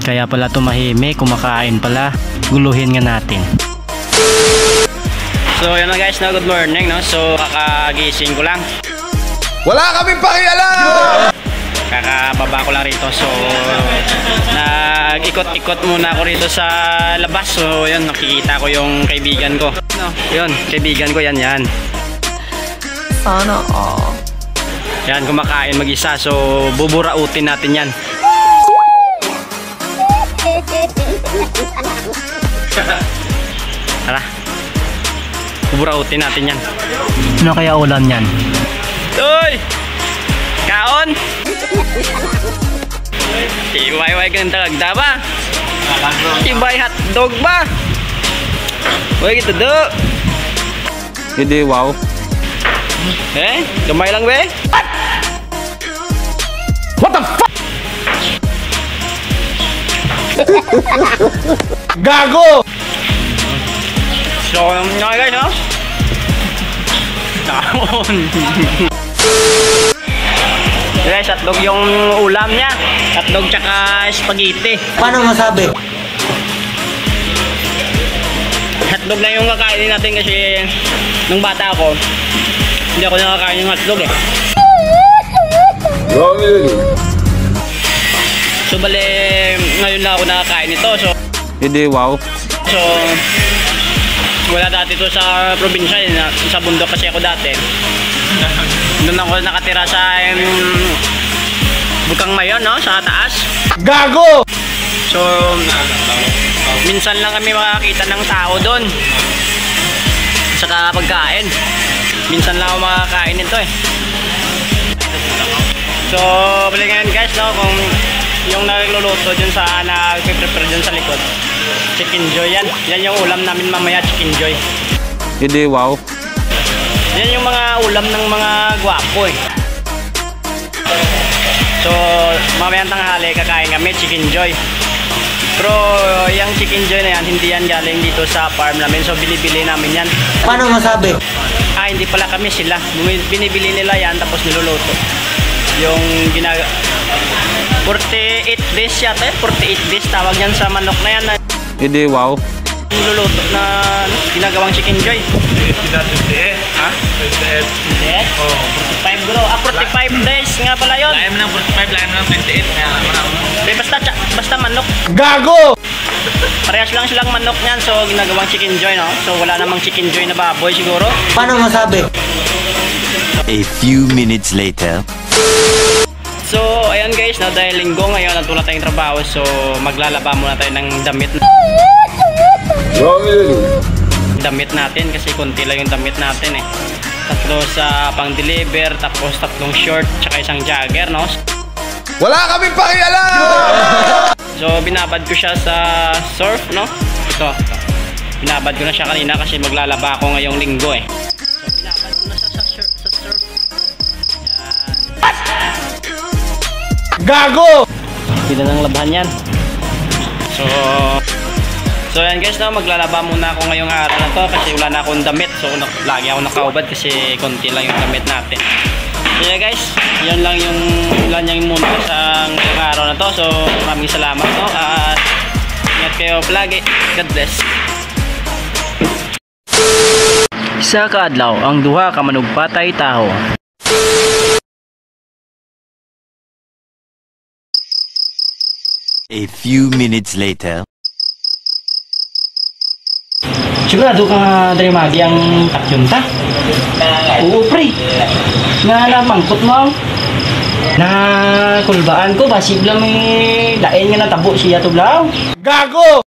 Kaya pala tumahimik, kumakain pala. Guluhin nga natin. So yun na guys, no? Good morning, no? So kakagising ko lang. Wala kaming pakialam! Kakababa ko lang rito. So nag-ikot-ikot muna ako rito sa labas. So yun, nakikita ko yung kaibigan ko, no? Yun, kaibigan ko, yan. Sana Yan, kumakain mag-isa. So buburautin natin yan. Tara, buburautin natin yan. Ano kaya ulam yan? Uy! Kaon! Iway-way ka ng talagda ba? Ibay hotdog ba? Uy, gitu do. Hindi, wow. Gamay lang be? What the fuck? Gago! So, okay guys, no? Kaon! Guys, hotdog yung ulam niya. Hotdog tsaka spaghetti. Paano masabi? Hotdog na yung kakainin natin kasi nung bata ako, hindi ako nakakain yung hotdog eh. So bale, ngayon na ako nakakain ito. So Hindi, wow. So wala dati to sa probinsya, sa bundok kasi ako dati. Doon ako nakatira sa Bukang Mayon, no? Sa taas. Gago! So minsan lang kami makakita ng tao doon sa pagkain. Minsan lang ako makakain nito eh. So balik ngayon guys, no? Kung yung nagluluto dyan sa nagpe-prepare dyan sa likod, chicken joy yan. Yan yung ulam namin mamaya, chicken joy. Hindi, wow. Yan yung mga ulam ng mga gwapo eh. So mamayang tanghali kakain kami chicken joy. Pero yung chicken joy na yan, hindi yan galing dito sa farm namin. So binibili namin yan. Paano masabi? Hindi pala kami, sila. Binibili nila yan tapos niluluto. Yung 48 days yata, 48 days tawag yan sa manok na yan. Hindi, wow. Niluluto na ginagawang chicken joy. Ha? 28? Oh, 45 bro. 45 days nga pala yun. Laim ng 45, laim ng 28. Basta manok. Gago! Parehas lang silang manok niyan. So ginagawang chicken joy, no? So wala namang chicken joy na baboy siguro. Paano masabi? A few minutes later. So ayun guys, no, dahil linggo ngayon at wala tayong trabaho, so maglalaba muna tayo ng damit natin kasi konti lang yung damit natin eh. Tatlo sa pang deliver, tapos tatlong short tsaka isang jogger, no? Wala kaming pakialam! So binabad ko siya sa surf, no? Ito, binabad ko na siya kanina kasi maglalaba ako ngayong linggo eh. So binabad ko na siya sa surf. Gago! Hindi nang labahan yan. So yan guys, no, maglalaba muna ako ngayong araw na to kasi wala na akong damit. So lagi ako nakaubad kasi konti lang yung damit natin. So yeah guys, yan lang yung muna sa ngayong araw na to. So maraming salamat, no, at ingat kayo palagi. God bless. Sa kaadlaw ang duha ka manugpatay taho. A few minutes later. Sigurado ka nga dari magi ang takyun ta? Oo pre. Nga namangkot mo. Na kulbaan ko basig lang may daen nga natabo siya tublaw. Gago!